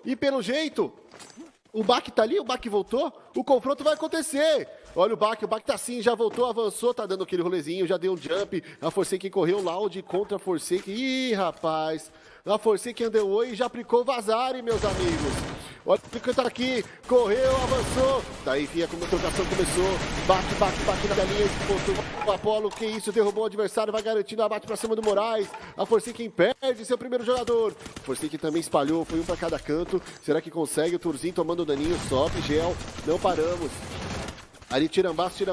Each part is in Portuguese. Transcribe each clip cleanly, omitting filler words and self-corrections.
E pelo jeito, o Bak tá ali, o Bak voltou, o confronto vai acontecer. Olha o Bak tá assim, já voltou, avançou, tá dando aquele rolezinho, já deu um jump. A Forsaken correu, Loud contra a Forsaken. Ih, rapaz, a Forsaken andou e já aplicou Vazare, meus amigos. Olha o que tá aqui, correu, avançou. Daí, enfim, a trocação começou. Bak na galinha, botou o Apollo. Que isso, derrubou o adversário, vai garantindo abate pra cima do Moraes. A Forsaken perde seu primeiro jogador. A Forsaken também espalhou, foi um pra cada canto. Será que consegue? O Turzinho tomando daninho, sobe, gel. Não paramos. Ali, tirambaço.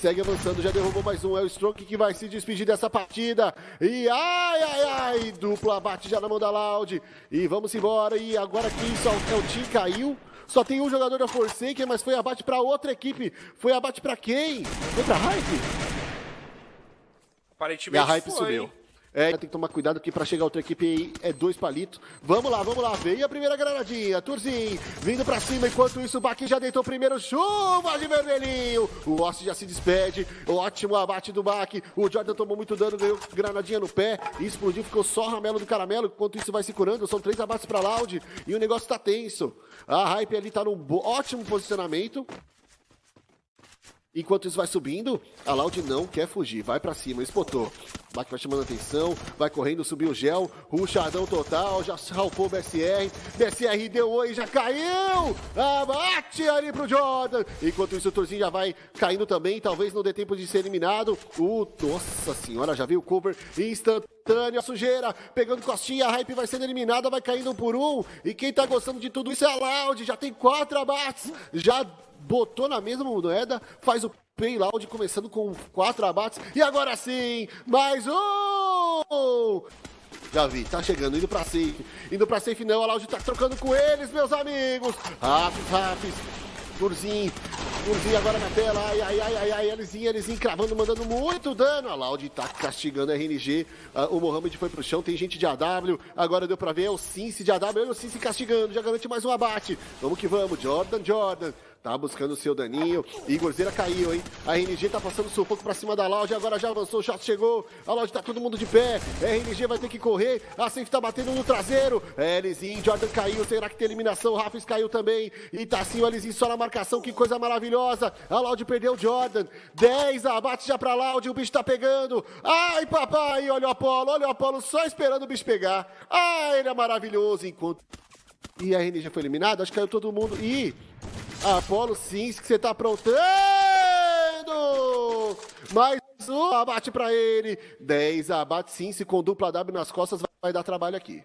Segue avançando, já derrubou mais um. É o Strong que vai se despedir dessa partida. E ai, duplo abate já na mão da Loud. E vamos embora. E agora quem só é o Tim caiu. Só tem um jogador da Forsaken, mas foi abate pra outra equipe. Foi abate pra quem? Foi pra Hype? Aparentemente e a Hype foi. sumiu. Tem que tomar cuidado aqui pra chegar outra equipe aí, é 2 palitos. Vamos lá, veio a primeira granadinha, Turzinho, vindo pra cima, enquanto isso o Bak já deitou o primeiro, chuva de vermelhinho. O Oss já se despede, ótimo abate do Bak, o Jordan tomou muito dano, ganhou granadinha no pé, e explodiu, ficou só ramelo do caramelo, enquanto isso vai se curando, são 3 abates pra Loud, e o negócio tá tenso. A Hype ali tá num ótimo posicionamento. Enquanto isso vai subindo, a Loud não quer fugir, vai pra cima, spotou. O Bak vai chamando atenção, vai correndo, subiu o gel, rushadão total, já salpou o BSR. BSR deu oi, já caiu! Abate ali pro Jordan. Enquanto isso o Turzinho já vai caindo também, talvez não dê tempo de ser eliminado. Nossa senhora, já viu o cover instantâneo, a sujeira, pegando costinha, a Hype vai sendo eliminada, vai caindo um por um. E quem tá gostando de tudo isso é a Loud, já tem 4 abates, já botou na mesma moeda, faz o Pay Loud começando com 4 abates. E agora sim, mais um! Já vi, tá chegando, indo pra safe não, a Loud tá trocando com eles, meus amigos. Rafis, Turzinho agora na tela, ai, Lzinho cravando, mandando muito dano. A Loud tá castigando a RNG, o Mohamed foi pro chão, tem gente de AW, agora deu pra ver, é o Cincy de AW, olha o Cincy castigando, já garante mais um abate. Vamos que vamos, Jordan. Tá buscando o seu daninho. Igorzeira caiu, hein? A RNG tá passando sufoco pra cima da Loud. Agora já avançou, o shot chegou. A Loud tá todo mundo de pé. A RNG vai ter que correr. A Safe tá batendo no traseiro. Lzinho, Jordan caiu. Será que tem eliminação? Rafis caiu também. E tá assim o Lzinho só na marcação. Que coisa maravilhosa. A Loud perdeu o Jordan. 10 abates já pra Loud. O bicho tá pegando. Ai, papai. Olha o Apollo só esperando o bicho pegar. Ai, ele é maravilhoso. Enquanto... E a RNG foi eliminada. Acho que caiu todo mundo. E... Apollo, sim, que você tá aprontando! Mais um abate pra ele. 10 abates, sim, se com dupla W nas costas vai dar trabalho aqui.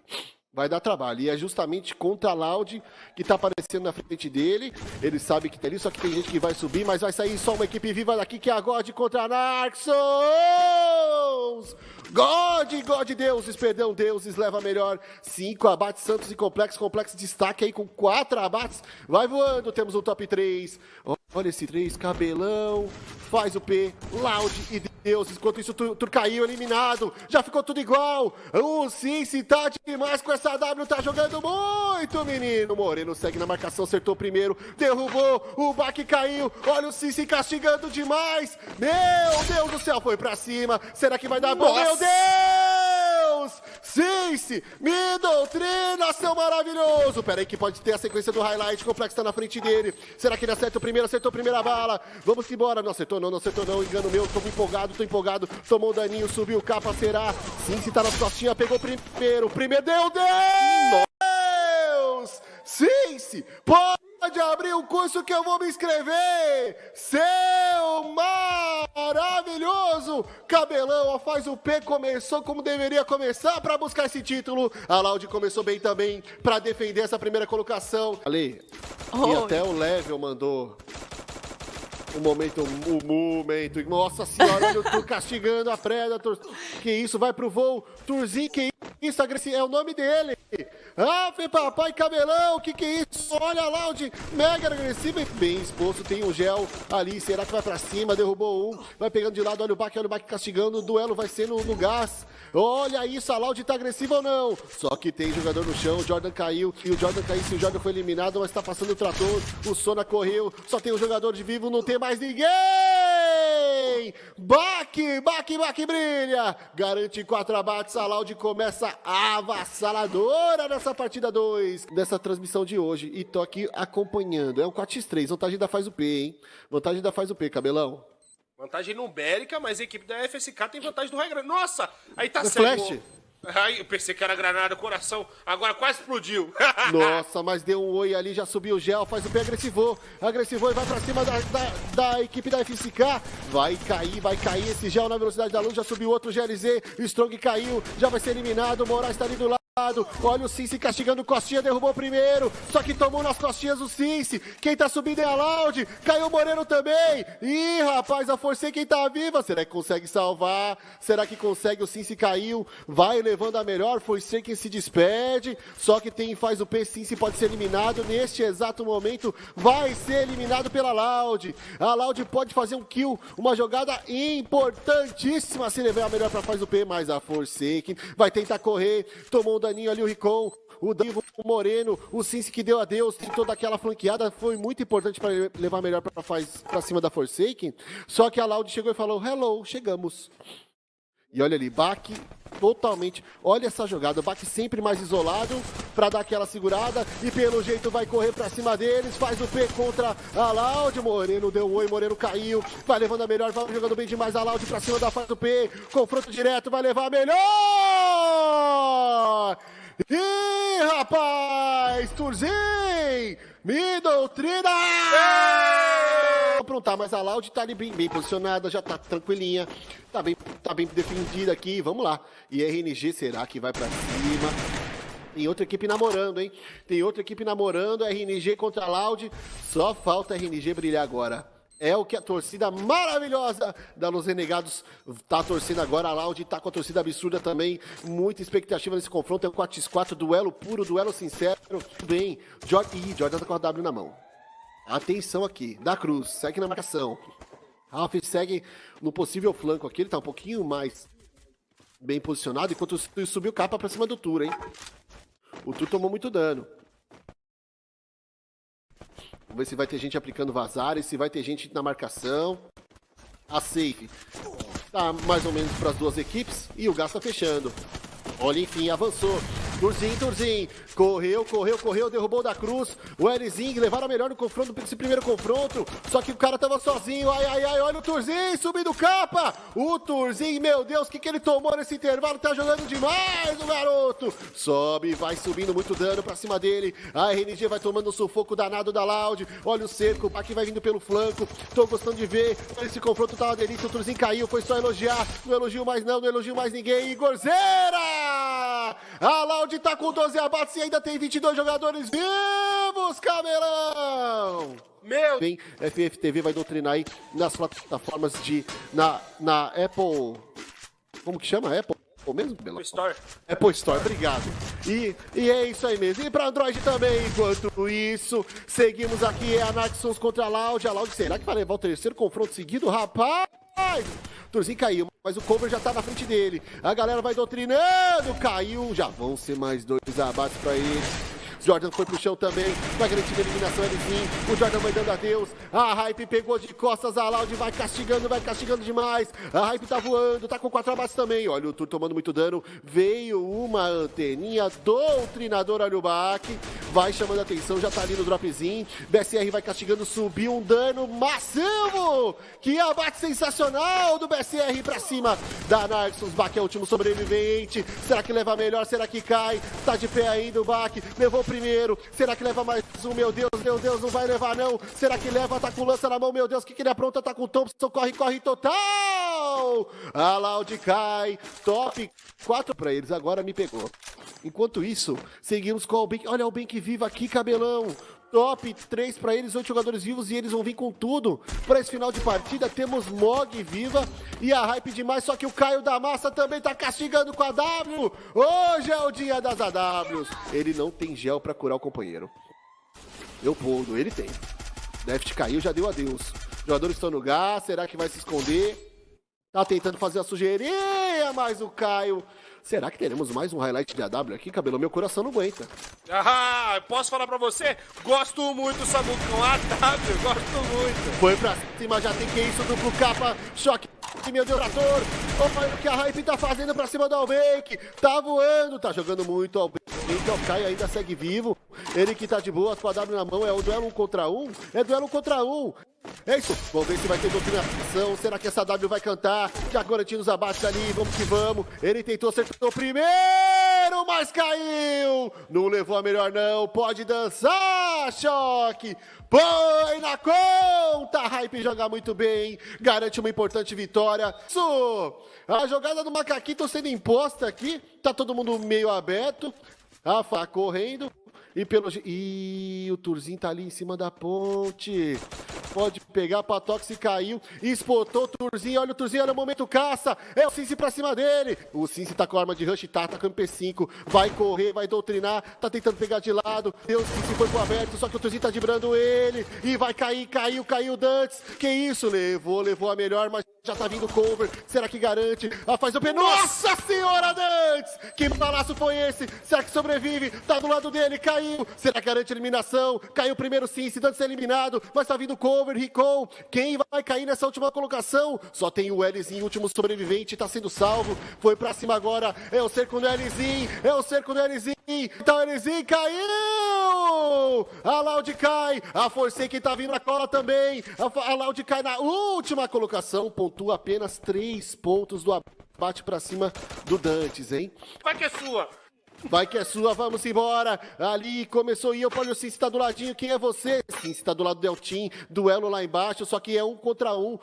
Vai dar trabalho. E é justamente contra a Loud que tá aparecendo na frente dele. Ele sabe que tá ali, só que tem gente que vai subir, mas vai sair só uma equipe viva daqui, que é a God contra a Narxos! God, deuses, perdão, deuses, leva melhor. 5 abates, Santos e Complexo destaque aí com 4 abates. Vai voando, temos um top 3. Olha esse 3, cabelão, faz o P, Loud e deuses. Enquanto isso, Tur caiu, eliminado. Já ficou tudo igual. O Cincy tá demais com essa W, tá jogando muito, menino. Moreno segue na marcação, acertou primeiro, derrubou, o Bak caiu. Olha o Cincy castigando demais. Meu Deus do céu, foi pra cima. Será que vai dar bom? Meu Deus! Cincy, me doutrina, seu maravilhoso. Pera aí que pode ter a sequência do highlight. O Complexo tá na frente dele. Será que ele acerta o primeiro? Acertou a primeira bala. Vamos embora. Não acertou não. Engano meu. Tô empolgado. Tomou um daninho, subiu capa, será? Cincy tá nas costinhas, pegou o primeiro. Deu Deus! Cincy, pode abrir o curso que eu vou me inscrever! Seu maravilhoso cabelão, faz o P, começou como deveria começar para buscar esse título. A Loud começou bem também para defender essa primeira colocação. Ali, e até o Level mandou o momento. Nossa senhora, olha o Tur castigando a Predator. Que isso, vai pro voo. Turzinho, que isso, agressivo, é o nome dele. Foi papai cabelão, que é isso? Olha a Loud, mega agressivo e bem exposto. Tem um gel ali, será que vai pra cima? Derrubou um, vai pegando de lado, olha o Bak castigando. O duelo vai ser no gás. Olha isso, a Loud tá agressiva ou não? Só que tem jogador no chão, o Jordan caiu. E o Jordan caiu, se o Jordan foi eliminado, mas tá passando o trator. O Sona correu, só tem um jogador de vivo, não tem mais ninguém! Bak Baque brilha! Garante 4 abates, a Loud começa avassaladora nessa partida 2, dessa transmissão de hoje. E tô aqui acompanhando, é um 4x3, vantagem da Faz o P, hein? Vantagem da Faz o P, Cabelão. Vantagem numérica, mas a equipe da FSK tem vantagem do Regra. Nossa, aí tá Flash. cego. Ai, eu pensei que era granada, coração, agora quase explodiu. Nossa, mas deu um oi ali, já subiu o gel, faz o pé, agressivou e vai pra cima da equipe da FSK. Vai cair esse gel na velocidade da luz, já subiu outro GLZ, Strong caiu, já vai ser eliminado, Moraes tá ali do lado. Olha o Cincy castigando o Costinha, derrubou o primeiro, só que tomou nas costinhas o Cincy. Quem tá subindo é a Loud, caiu o Moreno também. Ih, rapaz, a Forsaken tá viva, será que consegue salvar? Será que consegue? O Cincy caiu, vai levando a melhor, Forsaken se despede, só que faz o P, Cincy pode ser eliminado, neste exato momento vai ser eliminado pela Loud. A Loud pode fazer um kill, uma jogada importantíssima se levar a melhor pra faz o P, mas a Forsaken vai tentar correr, tomou um daninho ali o Ricon, o Danivo, o Moreno, o Cincy que deu adeus, tem toda aquela flanqueada, foi muito importante para levar melhor pra cima da Forsaken, só que a Loud chegou e falou, hello, chegamos. E olha ali, Baque totalmente, olha essa jogada, o Baque sempre mais isolado para dar aquela segurada e pelo jeito vai correr para cima deles, faz o P contra a Loud, Moreno deu oi, Moreno caiu, vai levando a melhor, vai jogando bem demais a Loud para cima da faz do P, confronto direto, vai levar a melhor! Ih, rapaz, Turzin, me doutrina! Aprontar, mas a Loud tá ali bem posicionada, já tá tranquilinha, tá bem defendida aqui, vamos lá. E RNG, será que vai pra cima? Tem outra equipe namorando, hein? Tem outra equipe namorando, RNG contra a Loud, só falta a RNG brilhar agora. É o que a torcida maravilhosa da Los Renegados tá torcendo agora. A Loud tá com a torcida absurda também. Muita expectativa nesse confronto. É um 4x4, duelo puro, duelo sincero. Tudo bem. Jordan tá com a W na mão. Atenção aqui. Da Cruz, segue na marcação. Ralph segue no possível flanco aqui. Ele tá um pouquinho mais bem posicionado. Enquanto subiu capa pra cima do Tur, hein? O Tur tomou muito dano. Vamos ver se vai ter gente aplicando vazares, se vai ter gente na marcação. A safe tá mais ou menos para as duas equipes e o gás tá fechando. Olha, enfim, avançou. Turzin, correu, derrubou da Cruz. O Elizing levaram a melhor no confronto, nesse primeiro confronto. Só que o cara tava sozinho. Ai, olha o Turzin subindo capa. O Turzin, meu Deus, o que ele tomou nesse intervalo? Tá jogando demais o garoto. Sobe, vai subindo muito dano pra cima dele. A RNG vai tomando o sufoco danado da Loud. Olha o cerco, aqui vai vindo pelo flanco. Tô gostando de ver. Esse confronto tá uma delícia. O Turzin caiu, foi só elogiar. Não elogio mais não elogio mais ninguém. Igorzeira! A Loud tá com 12 abates e ainda tem 22 jogadores vivos, Cabelão! Meu! Bem, FFTV vai doutrinar aí nas plataformas na Apple... Como que chama? Apple mesmo, Cabelão? Apple Store. Apple Store, obrigado. E é isso aí mesmo. E pra Android também. Enquanto isso, seguimos aqui, é a Naxxons contra a Loud. A Loud, será que vai levar o terceiro confronto seguido? Rapaz! Turzin caiu, mas o cover já tá na frente dele. A galera vai doutrinando, caiu. Já vão ser mais 2 abates pra ele. Jordan foi pro chão também, vai garantir a eliminação Elizing. O Jordan vai dando adeus. A Hype pegou de costas, a Loud vai castigando demais. A Hype tá voando, tá com 4 abates também. Olha o Tur tomando muito dano. Veio uma anteninha doutrinador, olha o Baque. Vai chamando a atenção, já tá ali no dropzinho. BSR vai castigando, subiu um dano massivo. Que abate sensacional do BSR pra cima da Naxxons. Baque é o último sobrevivente. Será que leva melhor? Será que cai? Tá de pé ainda o Baque. Levou o primeiro. Será que leva mais um? Meu Deus, não vai levar não. Será que leva? Tá com lança na mão, meu Deus, o que ele apronta? Tá com o Thompson, corre total. A Loud cai. Top 4 pra eles, agora me pegou. Enquanto isso, seguimos com o Bank. Olha o Bank vivo aqui, Cabelão. Top 3 para eles, 8 jogadores vivos e eles vão vir com tudo. Para esse final de partida temos Mog viva e a Hype demais, só que o Caio da Massa também tá castigando com a W. Hoje é o dia das AWs. Ele não tem gel para curar o companheiro. Leopoldo, ele tem. Deft caiu, já deu adeus. Os jogadores estão no gás, será que vai se esconder? Tá tentando fazer a sujeirinha, mas o Caio... Será que teremos mais um highlight de AW aqui, Cabelo? Meu coração não aguenta. Ah, posso falar pra você? Gosto muito, Samucão. AW, gosto muito. Foi pra cima, já tem que isso, duplo capa, choque meu Deus, trator. Olha o que a Hype tá fazendo pra cima do Albank. Tá voando, tá jogando muito. Albank, o Kai ainda segue vivo. Ele que tá de boa, com a W na mão. É o duelo 1 contra 1? É duelo 1 contra 1. É isso, vamos ver se vai ter doutrinação. Será que essa W vai cantar? Já garantindo os abates ali, vamos que vamos. Ele tentou acertar o primeiro, mas caiu. Não levou a melhor não, pode dançar, Choque. Põe na conta, a Hype joga muito bem, garante uma importante vitória. Isso, a jogada do Macaquito sendo imposta aqui, tá todo mundo meio aberto. A Fá correndo. E o Turzinho tá ali em cima da ponte. Pode pegar, Patox caiu, espotou o Turzinho, olha o Turzinho, olha o momento caça, é o Cincy pra cima dele. O Cincy tá com a arma de rush, tá atacando P5, vai correr, vai doutrinar, tá tentando pegar de lado, Deus, o Cincy foi pro aberto, só que o Turzinho tá driblando ele, e vai cair, caiu Dantes, que isso, levou a melhor, mas já tá vindo cover, será que garante? Faz o P, nossa senhora, Dantes, que balaço foi esse? Será que sobrevive? Tá do lado dele, caiu, será que garante a eliminação? Caiu o primeiro Cincy, Dantes é eliminado, mas tá vindo cover. Ricon, quem vai cair nessa última colocação? Só tem o Lzinho, último sobrevivente, tá sendo salvo, foi pra cima agora, é o cerco do Lzinho, então o Lzinho caiu! A Loud cai, a Forsaken tá vindo na cola também, a Loud cai na última colocação, pontua apenas 3 pontos do abate pra cima do Dantes, hein? Vai que é sua! Vai que é sua, vamos embora. Ali começou e olha o Cincy tá do ladinho, quem é você? Cincy tá do lado do Deltin, duelo lá embaixo, só que é 1 contra 1.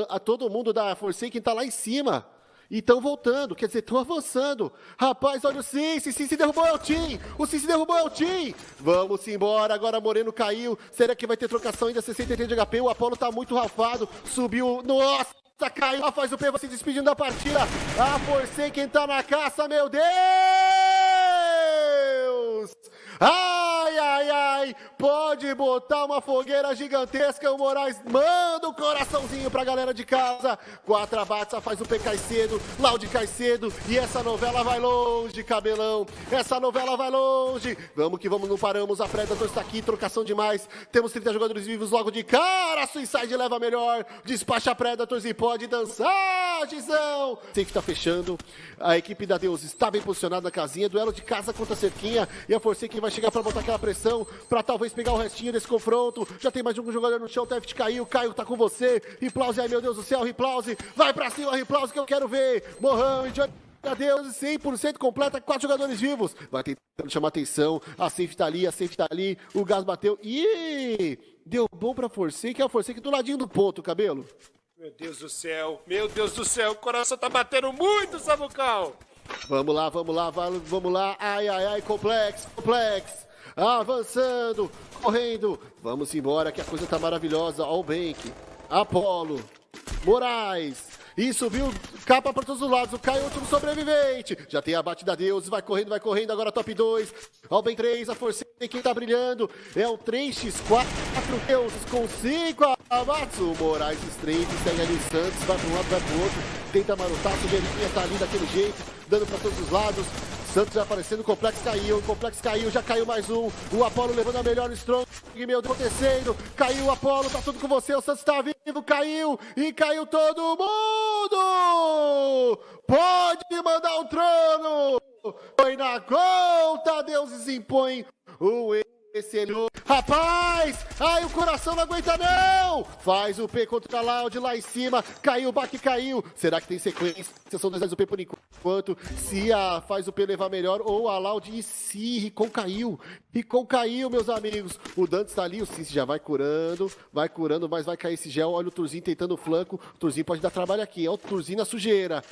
A todo mundo da Forsaken tá lá em cima. E estão voltando, quer dizer, estão avançando. Rapaz, olha o Cincy derrubou o Cincy derrubou o Eltim. Vamos embora, agora Moreno caiu. Será que vai ter trocação ainda? 63 de HP, o Apollo tá muito rafado. Subiu, nossa! Caiu, faz o P, vai se despedindo da partida. A Forsaken tá na caça, meu Deus! Ai, pode botar uma fogueira gigantesca, o Moraes manda um coraçãozinho pra galera de casa. 4 abates, faz o P cai cedo, Loud cai cedo, e essa novela vai longe, cabelão, essa novela vai longe. Vamos que vamos, não paramos, a Predator está aqui, trocação demais, temos 30 jogadores vivos logo de cara, Suicide leva a melhor, despacha Predators e pode dançar, Gizão. Sei que tá fechando, a equipe da Deus está bem posicionada na casinha, duelo de casa contra a cerquinha, e a Forsaken vai chegar pra botar aquela pressão, pra talvez pegar o restinho desse confronto. Já tem mais um jogador no chão, o Teft caiu, Caio tá com você, Riplause, ai meu Deus do céu, Riplause, vai pra cima, Riplause, que eu quero ver, Mohamed, olha Deus, 100% completa, 4 jogadores vivos, vai tentando chamar atenção, a safe tá ali, o gás bateu, e deu bom pra Forsaken, a Forsaken do ladinho do ponto, cabelo. Meu Deus do céu, o coração tá batendo muito, Samucão. Vamos lá, ai, complexo, avançando, correndo, vamos embora que a coisa tá maravilhosa, Albank, Apollo, Moraes, e subiu capa para todos os lados, o Caio é o último sobrevivente, já tem abate da Deus, vai correndo, agora top 2, Albank 3, a Forsaken, quem tá brilhando, é o 3x4, Deuses com 5 abates, o Moraes estreita, segue ali o Santos, vai para um lado, vai pro outro, tenta marotar, o Sujeirinha tá ali daquele jeito, dando para todos os lados, Santos já aparecendo, o Complexo caiu, já caiu mais um, o Apollo levando a melhor no Strong, meu Deus, acontecendo, caiu o Apollo, tá tudo com você, o Santos tá vivo, caiu todo mundo, pode mandar um trono, foi na conta, deuses impõem o rapaz, ai o coração não aguenta não, faz o P contra a Loud lá em cima, caiu, o baque caiu, será que tem sequência, são 2 do P por enquanto, se a faz o P levar melhor ou a Loud, e se Ricon caiu, meus amigos, o Dantes tá ali, o Cincy já vai curando, mas vai cair esse gel, olha o Turzinho tentando o flanco, o Turzinho pode dar trabalho aqui, olha o Turzinho na sujeira,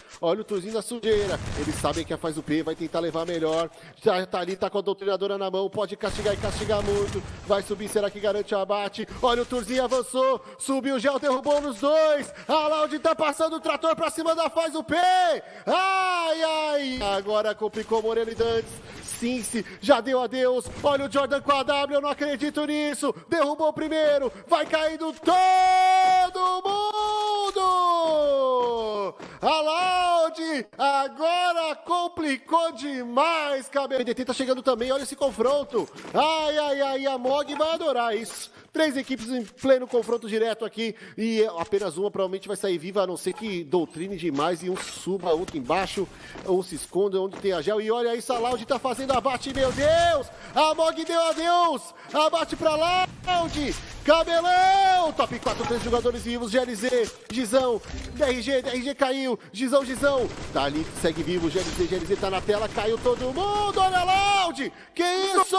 eles sabem que a faz o P, vai tentar levar melhor, já tá ali, tá com a doutrinadora na mão, pode castigar muito, vai subir, será que garante o abate? Olha o Turzinho avançou, subiu o gel, derrubou nos 2, a Loud tá passando o trator pra cima da faz o P, ai, agora complicou Moreno e Dantes, Cincy já deu adeus, olha o Jordan com a W, eu não acredito nisso, derrubou o primeiro, vai caindo todo mundo, a Loud agora complicou demais, cabelo, BDT tá chegando também, olha esse confronto, ai, a Mog vai adorar isso. 3 equipes em pleno confronto direto aqui e apenas uma provavelmente vai sair viva, a não ser que doutrine demais e um suba, outro embaixo, um se esconda onde tem a gel. E olha aí, Loud tá fazendo abate, meu Deus! A Mog deu adeus! Abate pra Loud! Cabelão! Top 4, 3 jogadores vivos, GLZ, Gizão, DRG caiu, Gizão, tá ali, segue vivo, GLZ tá na tela, caiu todo mundo, olha Loud! Que isso?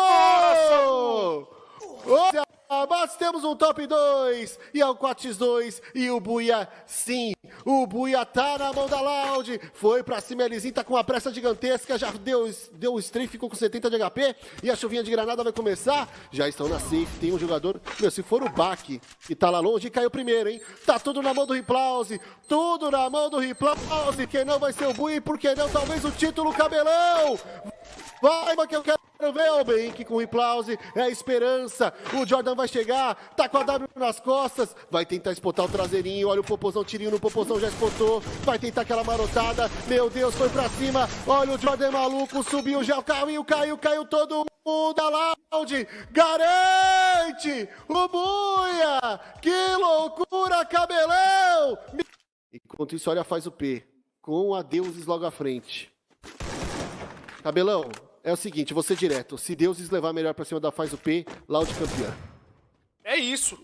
Olha, mas temos um top 2, e é o 4x2, e o Buia, sim, o Buia tá na mão da Loud, foi pra cima, Elizinho tá com uma pressa gigantesca, já deu o strafe, ficou com 70 de HP, e a chuvinha de granada vai começar, já estão na safe, tem um jogador, meu, se for o Bak, que tá lá longe, caiu primeiro, hein, tá tudo na mão do Riplause, tudo na mão do Riplause, quem não vai ser o Buia, e por que não, talvez o título, Cabelão, vai, mas que eu quero ver o Bake com o Riplause, é a esperança, o Jordan vai chegar, tá com a W nas costas, vai tentar espotar o traseirinho, olha o popozão, tirinho no popozão, já espotou, vai tentar aquela marotada, meu Deus, foi pra cima, olha o Jordan maluco, subiu, já caiu todo mundo, a Loud, garante, o Buia, que loucura, Cabelão! Enquanto isso, olha, faz o P, com a Deuses logo à frente. Cabelão, é o seguinte, você direto, se Deuses levar melhor pra cima da faz o P, Loud campeã. É isso.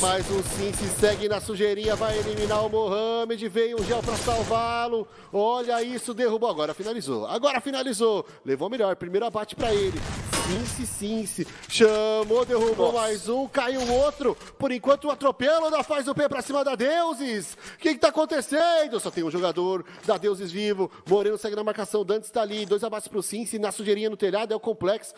Mais um sim, se segue na sujeirinha, vai eliminar o Mohamed, veio o gel pra salvá-lo, olha isso, derrubou, agora finalizou, levou melhor, primeiro abate pra ele, Cincy, chamou, derrubou mais um, caiu outro, por enquanto o atropelo da faz o P pra cima da Deuses, o que tá acontecendo? Só tem um jogador da Deuses vivo, Moreno segue na marcação, Dantes tá ali, 2 abates pro Cincy, na sujeirinha no telhado, é o Complexo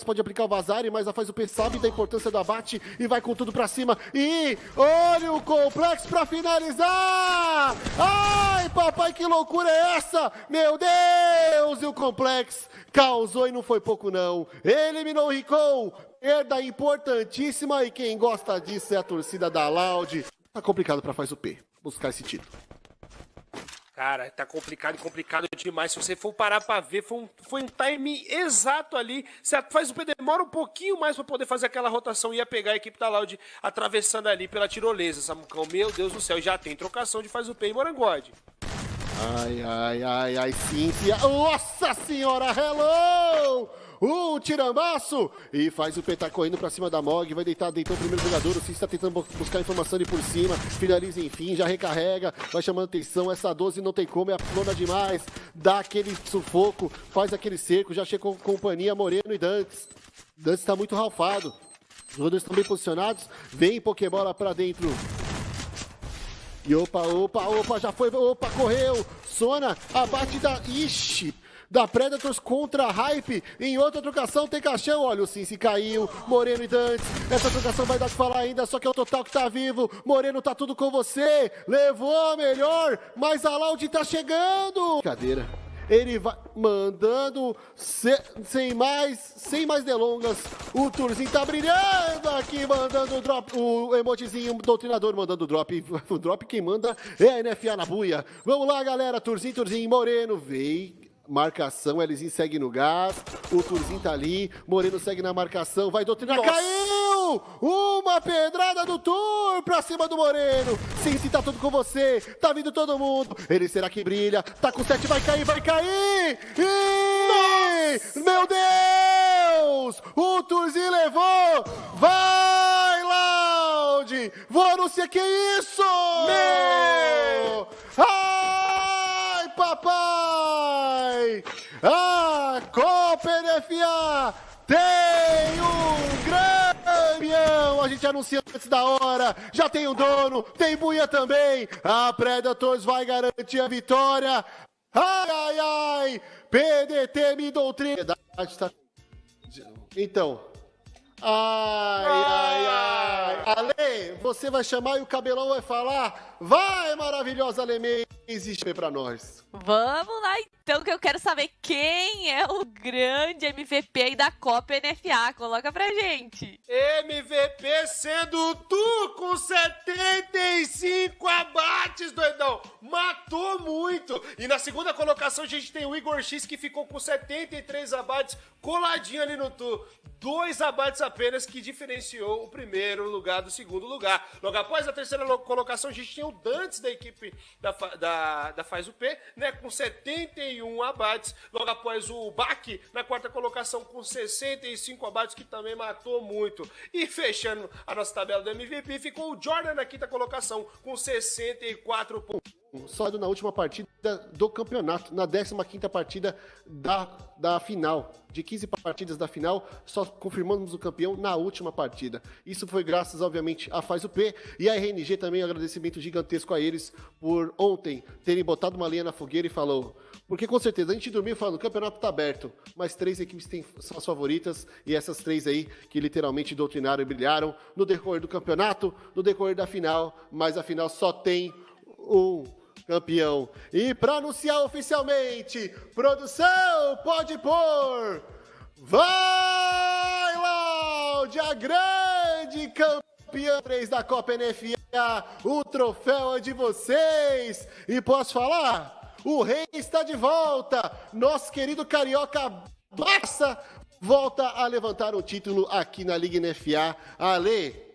pode aplicar o Vazari, mas a faz o P sabe da importância do abate e vai com tudo pra cima, e olha o Complexo pra finalizar, ai papai, que loucura é essa, meu Deus, e o Complexo causou e não foi pouco não, eliminou o Ricon, perda importantíssima e quem gosta disso é a torcida da Loud, tá complicado pra faz o P, buscar esse título. Cara, tá complicado demais. Se você for parar pra ver, foi um time exato ali. Certo? Faz o P demora um pouquinho mais pra poder fazer aquela rotação e ia pegar a equipe da Loud atravessando ali pela tirolesa, Samucão. Meu Deus do céu, já tem trocação de Faz o P e Morangode. Ai, sim. Nossa senhora, hello! Tirambaço! E faz o P, tá correndo pra cima da Mog, deitou o primeiro jogador, o Cincy tá tentando buscar informação ali por cima, finaliza enfim, já recarrega, vai chamando atenção, essa 12 não tem como, é apelona demais, dá aquele sufoco, faz aquele cerco, já chegou com companhia, Moreno e Dantes. Dantes tá muito ralfado, os jogadores estão bem posicionados, vem Pokébola pra dentro. E opa, já foi, correu, Sona, abate da Predators contra a Hype, em outra trocação tem caixão, olha o Cincy caiu, Moreno e Dantes, essa trocação vai dar o que falar ainda, só que é o Total que tá vivo, Moreno tá tudo com você, levou a melhor, mas a Loud tá chegando, brincadeira, ele vai mandando, sem mais delongas, o Turzinho tá brilhando aqui, mandando o drop, o emotezinho, o doutrinador mandando o drop quem manda é a NFA na buia, vamos lá galera, Turzinho, Moreno, veio, marcação, Elizinho segue no gás, o Turzinho tá ali, Moreno segue na marcação, vai doutrinar, caiu! Uma pedrada do Tur pra cima do Moreno, Cincy tá tudo com você, tá vindo todo mundo, ele será que brilha, tá com 7, vai cair! Meu Deus! O Turzinho levou! Vai, Loud! Vou anunciar que isso! Ai, papai! A Copa NFA tem um grande campeão! A gente anuncia antes da hora, já tem um dono, tem Buia também! A Predators vai garantir a vitória! Ai! PDT me doutrina! Então... Ai. Ale, você vai chamar e o Cabelão vai falar? Vai, maravilhosa Ale, existe pra nós. Vamos lá então, que eu quero saber quem é o grande MVP aí da Copa NFA. Coloca pra gente. MVP sendo tu com 75 abates, doidão. Matou muito. E na segunda colocação a gente tem o Igor X que ficou com 73 abates, coladinho ali no tu. 2 abates apenas que diferenciou o primeiro lugar do segundo lugar. Logo após a terceira colocação, a gente tinha o Dantes da equipe da Faz o P, né, com 71 abates. Logo após o Bach na quarta colocação com 65 abates, que também matou muito. E fechando a nossa tabela do MVP, ficou o Jordan na quinta colocação com 64 pontos. Só na última partida do campeonato, na 15ª partida da final. De 15 partidas da final, só confirmamos o campeão na última partida. Isso foi graças, obviamente, a Faz o P e a RNG também, um agradecimento gigantesco a eles por ontem terem botado uma linha na fogueira e falou... Porque com certeza a gente dormiu falando, o campeonato tá aberto, mas 3 equipes são as favoritas e essas 3 aí que literalmente doutrinaram e brilharam no decorrer do campeonato, no decorrer da final, mas a final só tem um campeão. E para anunciar oficialmente, produção, pode pôr! Vai, Loud, a grande campeã 3 da Copa NFA, o troféu é de vocês! E posso falar? O rei está de volta! Nosso querido carioca Barça volta a levantar o título aqui na Liga NFA. Ale,